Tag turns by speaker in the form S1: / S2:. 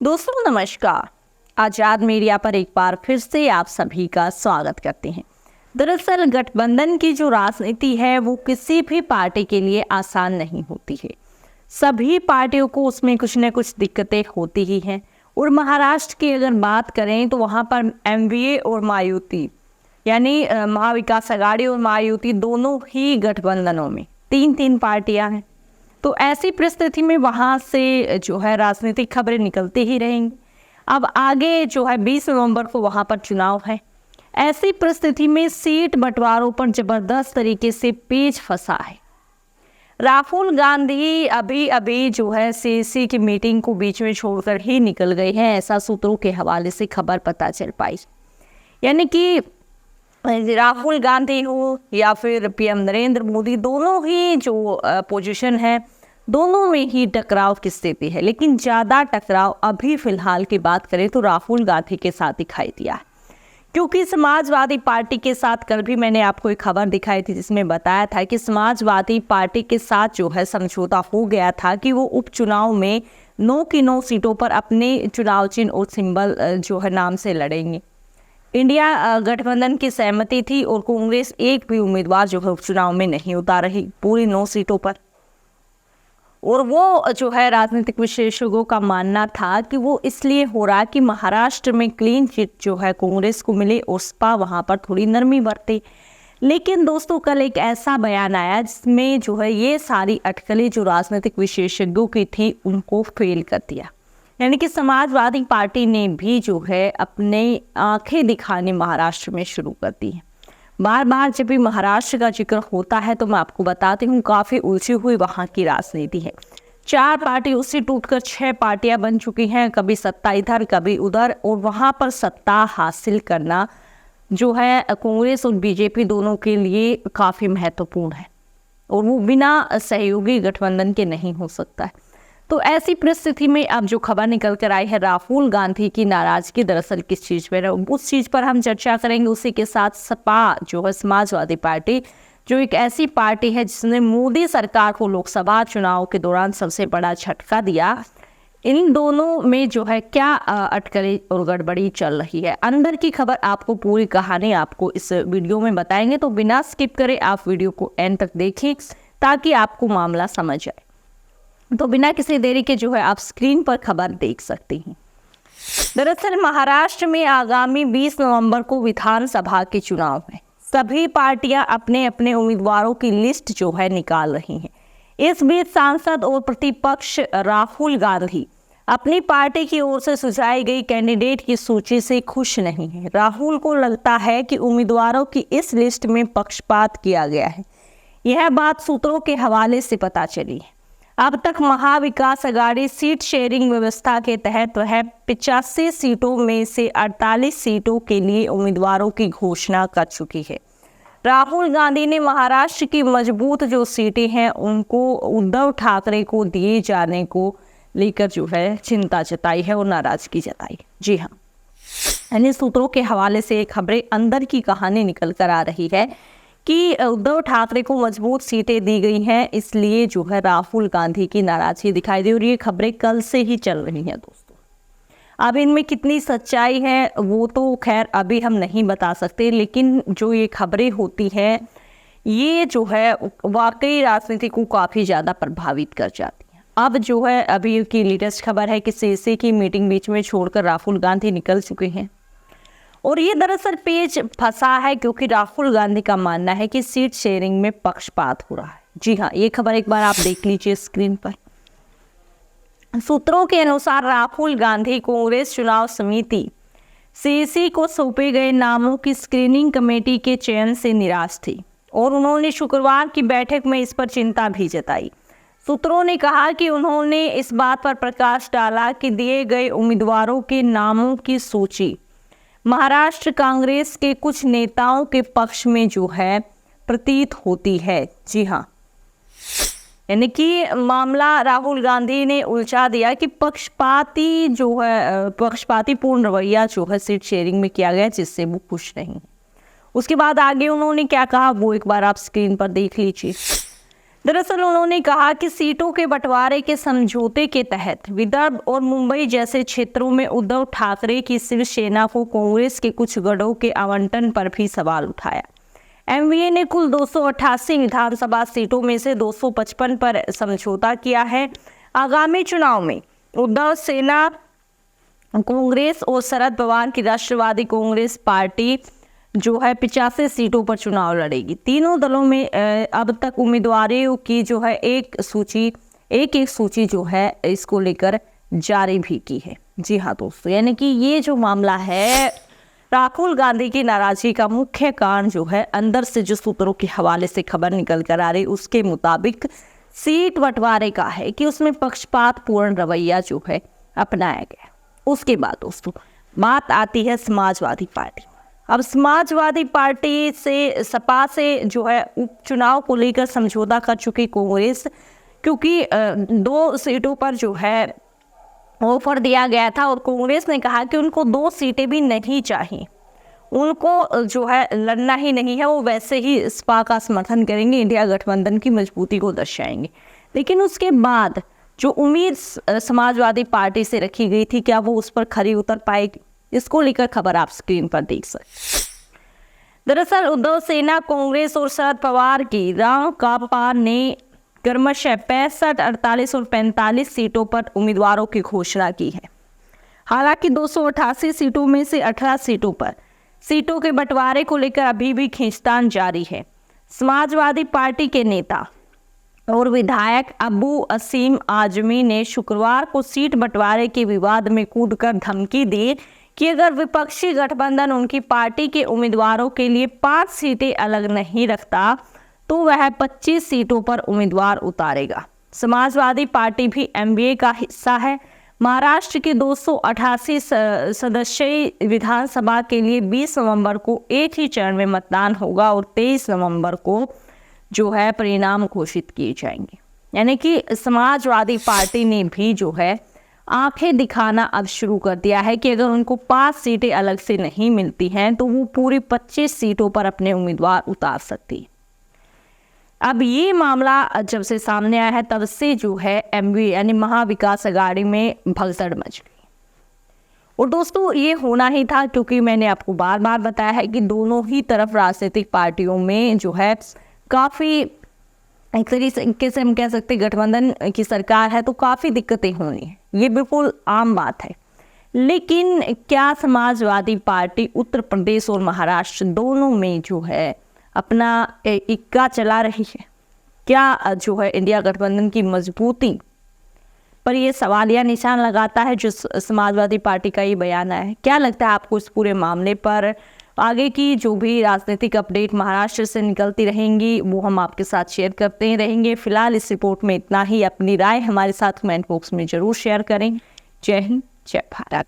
S1: दोस्तों नमस्कार। आजाद मीडिया पर एक बार फिर से आप सभी का स्वागत करते हैं। दरअसल गठबंधन की जो राजनीति है वो किसी भी पार्टी के लिए आसान नहीं होती है। सभी पार्टियों को उसमें कुछ न कुछ दिक्कतें होती ही हैं। और महाराष्ट्र की अगर बात करें तो वहाँ पर एमवीए और महायुति यानी महाविकास आघाड़ी और महायुति दोनों ही गठबंधनों में तीन तीन पार्टियां हैं। तो ऐसी परिस्थिति में वहाँ से जो है राजनीतिक खबरें निकलती ही रहेंगी। अब आगे जो है 20 नवंबर को वहाँ पर चुनाव है। ऐसी परिस्थिति में सीट बंटवारों पर जबरदस्त तरीके से पेच फंसा है। राहुल गांधी अभी अभी जो है सीएसी की मीटिंग को बीच में छोड़कर ही निकल गए हैं, ऐसा सूत्रों के हवाले से खबर पता चल पाई। यानी कि राहुल गांधी हो या फिर पीएम नरेंद्र मोदी, दोनों ही जो पोजीशन है दोनों में ही टकराव की स्थिति है। लेकिन ज़्यादा टकराव अभी फिलहाल की बात करें तो राहुल गांधी के साथ दिखाई दिया है, क्योंकि समाजवादी पार्टी के साथ कल भी मैंने आपको एक खबर दिखाई थी जिसमें बताया था कि समाजवादी पार्टी के साथ जो है समझौता हो गया था कि वो उपचुनाव में 9 की 9 सीटों पर अपने चुनाव चिन्ह और सिंबल जो है नाम से लड़ेंगे। इंडिया गठबंधन की सहमति थी और कांग्रेस एक भी उम्मीदवार जो है उपचुनाव में नहीं उतार रही पूरी 9 सीटों पर। और वो जो है राजनीतिक विशेषज्ञों का मानना था कि वो इसलिए हो रहा कि महाराष्ट्र में क्लीन चिट जो है कांग्रेस को मिले और सपा वहाँ पर थोड़ी नरमी बरते। लेकिन दोस्तों कल एक ऐसा बयान आया जिसमें जो है ये सारी अटकलें जो राजनीतिक विशेषज्ञों की थी उनको फेल कर दिया। यानी कि समाजवादी पार्टी ने भी जो है अपने आंखें दिखाने महाराष्ट्र में शुरू कर दी है। बार बार जब भी महाराष्ट्र का जिक्र होता है तो मैं आपको बताती हूँ काफ़ी उलझी हुई वहाँ की राजनीति है। 4 पार्टियों से टूटकर 6 पार्टियां बन चुकी हैं, कभी सत्ता इधर कभी उधर, और वहाँ पर सत्ता हासिल करना जो है कांग्रेस और बीजेपी दोनों के लिए काफ़ी महत्वपूर्ण है और वो बिना सहयोगी गठबंधन के नहीं हो सकता है। तो ऐसी परिस्थिति में अब जो खबर निकल कर आई है राहुल गांधी की नाराजगी दरअसल किस चीज़ पर है उस चीज़ पर हम चर्चा करेंगे। उसी के साथ सपा जो है समाजवादी पार्टी, जो एक ऐसी पार्टी है जिसने मोदी सरकार को लोकसभा चुनाव के दौरान सबसे बड़ा झटका दिया, इन दोनों में जो है क्या अटकलें और गड़बड़ी चल रही है। अंदर की खबर आपको पूरी कहानी आपको इस वीडियो में बताएंगे, तो बिना स्किप करे आप वीडियो को एंड तक देखें ताकि आपको मामला समझ आए। तो बिना किसी देरी के जो है आप स्क्रीन पर खबर देख सकते हैं। दरअसल महाराष्ट्र में आगामी 20 नवंबर को विधानसभा के चुनाव है। सभी पार्टियां अपने अपने उम्मीदवारों की लिस्ट जो है निकाल रही हैं। इस बीच सांसद और प्रतिपक्ष राहुल गांधी अपनी पार्टी की ओर से सुझाई गई कैंडिडेट की सूची से खुश नहीं है। राहुल को लगता है कि उम्मीदवारों की इस लिस्ट में पक्षपात किया गया है। यह बात सूत्रों के हवाले से पता चली है। अब तक महाविकास आघाड़ी सीट शेयरिंग व्यवस्था के तहत वह 85 सीटों में से 48 सीटों के लिए उम्मीदवारों की घोषणा कर चुकी है। राहुल गांधी ने महाराष्ट्र की मजबूत जो सीटें हैं उनको उद्धव ठाकरे को दिए जाने को लेकर जो है चिंता जताई है और नाराजगी जताई। जी हाँ, यानी सूत्रों के हवाले से खबरें अंदर की कहानी निकल कर आ रही है कि उद्धव ठाकरे को मजबूत सीटें दी गई हैं, इसलिए जो है राहुल गांधी की नाराजगी दिखाई दी। और ये खबरें कल से ही चल रही हैं दोस्तों। अब इनमें कितनी सच्चाई है वो तो खैर अभी हम नहीं बता सकते, लेकिन जो ये खबरें होती हैं ये जो है वाकई राजनीति को काफ़ी ज़्यादा प्रभावित कर जाती हैं। अब जो है अभी की लेटेस्ट खबर है कि सीएसी की मीटिंग बीच में छोड़कर राहुल गांधी निकल चुके हैं और ये दरअसल पेच फंसा है क्योंकि राहुल गांधी का मानना है कि सीट शेयरिंग में पक्षपात हो रहा है। जी हाँ, ये खबर एक बार आप देख लीजिए स्क्रीन पर। सूत्रों के अनुसार राहुल गांधी कांग्रेस चुनाव समिति सीएसी को सौंपे गए नामों की स्क्रीनिंग कमेटी के चयन से निराश थी और उन्होंने शुक्रवार की बैठक में इस पर चिंता भी जताई। सूत्रों ने कहा कि उन्होंने इस बात पर प्रकाश डाला कि दिए गए उम्मीदवारों के नामों की सूची महाराष्ट्र कांग्रेस के कुछ नेताओं के पक्ष में जो है प्रतीत होती है। जी हाँ, यानी कि मामला राहुल गांधी ने उलझा दिया कि पक्षपाती जो है पक्षपातीपूर्ण रवैया जो है सीट शेयरिंग में किया गया जिससे वो खुश नहीं। उसके बाद आगे उन्होंने क्या कहा वो एक बार आप स्क्रीन पर देख लीजिए। दरअसल उन्होंने कहा कि सीटों के बंटवारे के समझौते के तहत विदर्भ और मुंबई जैसे क्षेत्रों में उद्धव ठाकरे की शिवसेना को कांग्रेस के कुछ गढ़ों के आवंटन पर भी सवाल उठाया। एमवीए ने कुल 288 विधानसभा सीटों में से 255 पर समझौता किया है। आगामी चुनाव में उद्धव सेना कांग्रेस और शरद पवार की राष्ट्रवादी कांग्रेस पार्टी जो है 85 सीटों पर चुनाव लड़ेगी। तीनों दलों में अब तक उम्मीदवारों की जो है एक सूची जो है इसको लेकर जारी भी की है। जी हाँ दोस्तों, यानी कि ये जो मामला है राहुल गांधी की नाराजगी का मुख्य कारण जो है अंदर से जो सूत्रों के हवाले से खबर निकल कर आ रही उसके मुताबिक सीट बंटवारे का है कि उसमें पक्षपात पूर्ण रवैया जो है अपनाया गया। उसके बाद दोस्तों बात आती है समाजवादी पार्टी। अब समाजवादी पार्टी से सपा से जो है उपचुनाव को लेकर समझौता कर चुकी कांग्रेस, क्योंकि 2 सीटों पर जो है ऑफर दिया गया था और कांग्रेस ने कहा कि उनको 2 सीटें भी नहीं चाहिए, उनको जो है लड़ना ही नहीं है, वो वैसे ही सपा का समर्थन करेंगे, इंडिया गठबंधन की मजबूती को दर्शाएंगे। लेकिन उसके बाद जो उम्मीद समाजवादी पार्टी से रखी गई थी, क्या वो उस पर खरी उतर पाएगी? इसको लेकर खबर आप स्क्रीन पर देख सकते। दरअसल उद्धव सेना कांग्रेस और शरद पवार की राकांपा ने क्रमशः 65, 48 और 45 सीटों पर उम्मीदवारों की घोषणा की है। हालांकि 288 सीटों में से 18 सीटों पर सीटों के बंटवारे को लेकर अभी भी खींचतान जारी है। समाजवादी पार्टी के नेता और विधायक अबू असीम आजमी ने शुक्रवार को सीट बंटवारे के विवाद में कूदकर धमकी दी कि अगर विपक्षी गठबंधन उनकी पार्टी के उम्मीदवारों के लिए 5 सीटें अलग नहीं रखता तो वह 25 सीटों पर उम्मीदवार उतारेगा। समाजवादी पार्टी भी एमवीए का हिस्सा है। महाराष्ट्र के 288 सदस्यीय विधानसभा के लिए 20 नवंबर को एक ही चरण में मतदान होगा और 23 नवंबर को जो है परिणाम घोषित किए जाएंगे। यानी कि समाजवादी पार्टी ने भी जो है आंखें दिखाना अब शुरू कर दिया है कि अगर उनको 5 सीटें अलग से नहीं मिलती हैं तो वो पूरी 25 सीटों पर अपने उम्मीदवार उतार सकती है। अब ये मामला जब से सामने आया है तब से जो है एमवी यानी महाविकास अघाड़ी में भगदड़ मच गई। और दोस्तों ये होना ही था, क्योंकि मैंने आपको बार बार बताया है कि दोनों ही तरफ राजनीतिक पार्टियों में जो है काफ़ी एक तरीके से हम कह सकते हैं गठबंधन की सरकार है तो काफ़ी दिक्कतें होनी है, ये बिल्कुल आम बात है। लेकिन क्या समाजवादी पार्टी उत्तर प्रदेश और महाराष्ट्र दोनों में जो है अपना इक्का चला रही है? क्या जो है इंडिया गठबंधन की मजबूती पर ये सवालिया निशान लगाता है जो समाजवादी पार्टी का ये बयान है? क्या लगता है आपको इस पूरे मामले पर? आगे की जो भी राजनीतिक अपडेट महाराष्ट्र से निकलती रहेंगी वो हम आपके साथ शेयर करते ही रहेंगे। फिलहाल इस रिपोर्ट में इतना ही। अपनी राय हमारे साथ कमेंट बॉक्स में जरूर शेयर करें। जय हिंद, जय भारत।